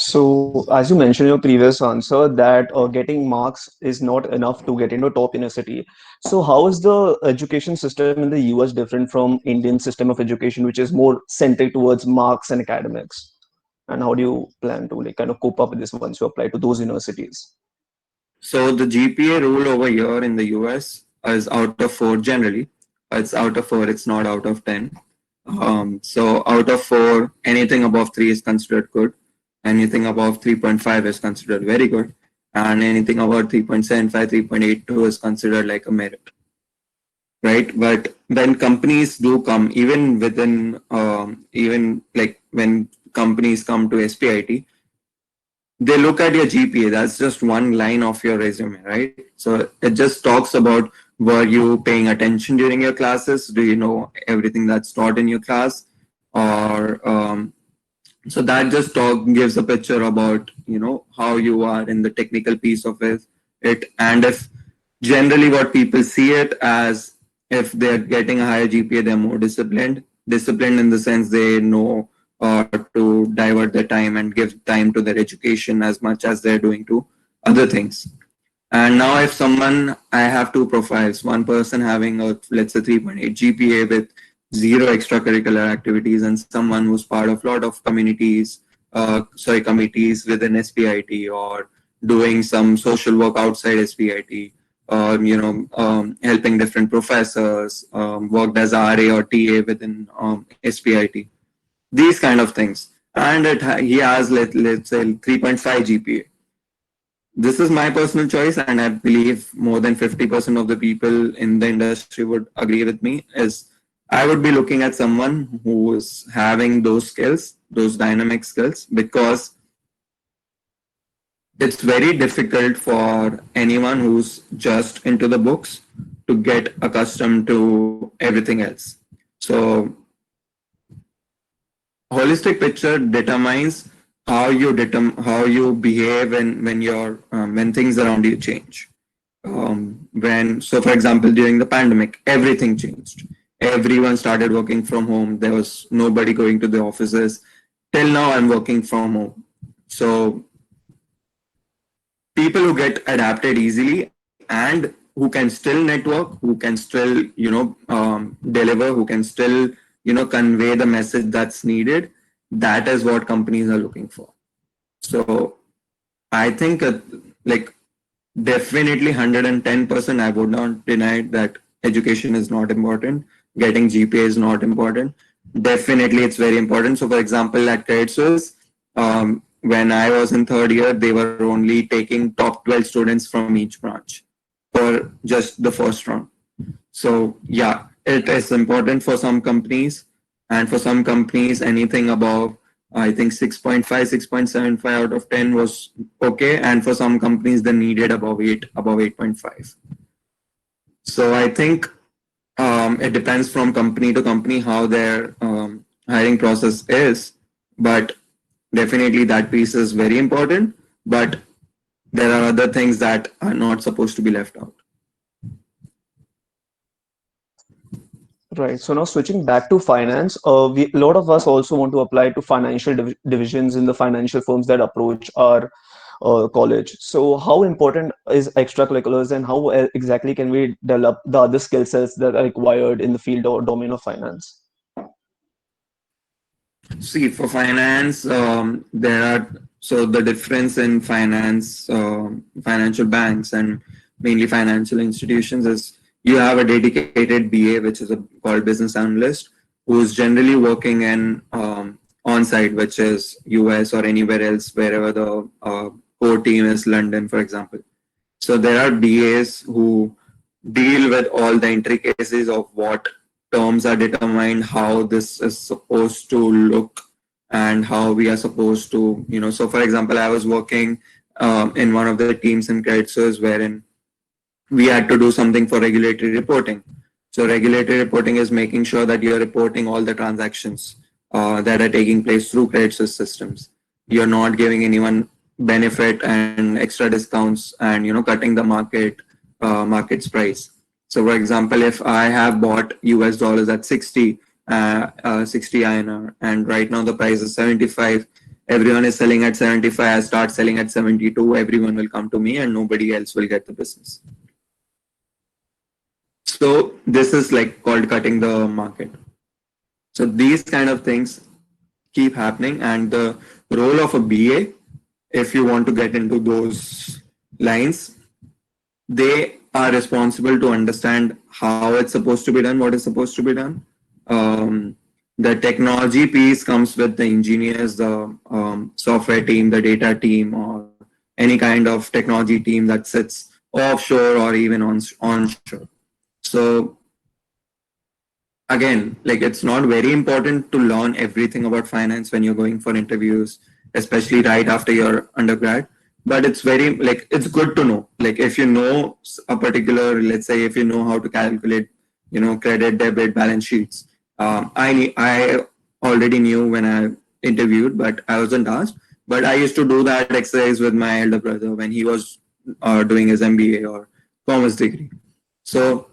So, as you mentioned in your previous answer, that getting marks is not enough to get into top university. So, how is the education system in the US different from Indian system of education, which is more centered towards marks and academics? And how do you plan to like kind of cope up with this once you apply to those universities? So the GPA rule over here in the US is out of four generally. It's out of four, it's not out of 10. So out of four, anything above three is considered good. Anything above 3.5 is considered very good. And anything above 3.75, 3.82 is considered like a merit, right? But when companies do come, even within, even like when companies come to SPIT, they look at your GPA. That's just one line of your resume, right? So it just talks about, were you paying attention during your classes? Do you know everything that's taught in your class? Or so that just gives a picture about how you are in the technical piece of it. And if generally what people see it as, if they're getting a higher GPA, they're more disciplined. Disciplined in the sense they know to divert their time and give time to their education as much as they're doing to other things. And now if someone, I have two profiles, one person having a, let's say, 3.8 GPA with zero extracurricular activities, and someone who's part of a lot of committees within SPIT, or doing some social work outside SPIT, or helping different professors, worked as RA or TA within SPIT, these kind of things. And he has, let's say, 3.5 GPA. This is my personal choice, and I believe more than 50% of the people in the industry would agree with me, is I would be looking at someone who is having those skills, those dynamic skills, because it's very difficult for anyone who's just into the books to get accustomed to everything else. So holistic picture determines how you behave when things around you change. When so for example, during the pandemic, everything changed. Everyone started working from home. There was nobody going to the offices. Till now, I'm working from home. So people who get adapted easily and who can still network, who can still deliver, who can still convey the message that's needed, that is what companies are looking for. So I think like definitely 110%, I would not deny that education is not important. Getting GPA is not important. Definitely, it's very important. So, for example, at Credit Suisse, when I was in third year, they were only taking top 12 students from each branch for just the first round. So, yeah, it is important for some companies, and for some companies, anything above, I think 6.5, 6.75 out of 10 was okay. And for some companies, they needed above 8.5. So I think it depends from company to company how their hiring process is. But definitely that piece is very important. But there are other things that are not supposed to be left out. Right. So now switching back to finance, a lot of us also want to apply to financial divisions in the financial firms that approach our college. So how important is extracurriculars, and how exactly can we develop the other skill sets that are required in the field or domain of finance? See, for finance, there are, so the difference in finance, financial banks and mainly financial institutions is, you have a dedicated BA, which is called business analyst, who's generally working in on-site, which is US or anywhere else, wherever the core team is, London, for example. So there are BAs who deal with all the intricacies of what terms are determined, how this is supposed to look, and how we are supposed to, So for example, I was working in one of the teams in Credit Suisse, wherein we had to do something for regulatory reporting. So regulatory reporting is making sure that you're reporting all the transactions that are taking place through Credit Suisse systems. You're not giving anyone benefit and extra discounts, and cutting the market's price. So for example, if I have bought US dollars at 60 INR, and right now the price is 75, everyone is selling at 75, I start selling at 72, everyone will come to me and nobody else will get the business. So this is like called cutting the market. So these kind of things keep happening, and the role of a BA, if you want to get into those lines, they are responsible to understand how it's supposed to be done, what is supposed to be done. The technology piece comes with the engineers, the software team, the data team, or any kind of technology team that sits offshore or even onshore. So again, like it's not very important to learn everything about finance when you're going for interviews, especially right after your undergrad. But it's very like it's good to know. Like if you know a particular, let's say if you know how to calculate, credit, debit, balance sheets. I already knew when I interviewed, but I wasn't asked. But I used to do that exercise with my elder brother when he was doing his MBA or commerce degree. So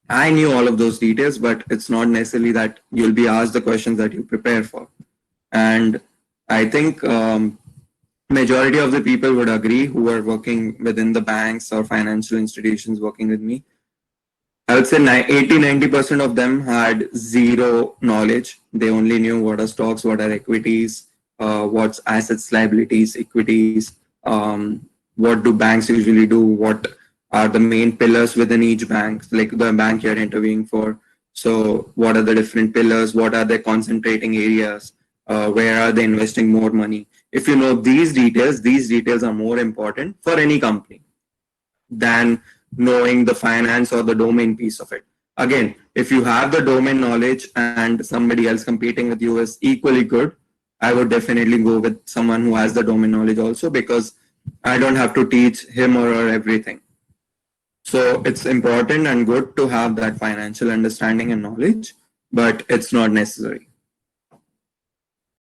I knew all of those details, but it's not necessarily that you'll be asked the questions that you prepare for. And I think majority of the people would agree who are working within the banks or financial institutions working with me. I would say 80-90% of them had zero knowledge. They only knew what are stocks, what are equities, what's assets, liabilities, equities, what do banks usually do, what are the main pillars within each bank, like the bank you're interviewing for. So what are the different pillars? What are their concentrating areas? Where are they investing more money? If you know these details are more important for any company than knowing the finance or the domain piece of it. Again, if you have the domain knowledge and somebody else competing with you is equally good, I would definitely go with someone who has the domain knowledge also, because I don't have to teach him or her everything. So it's important and good to have that financial understanding and knowledge, but it's not necessary.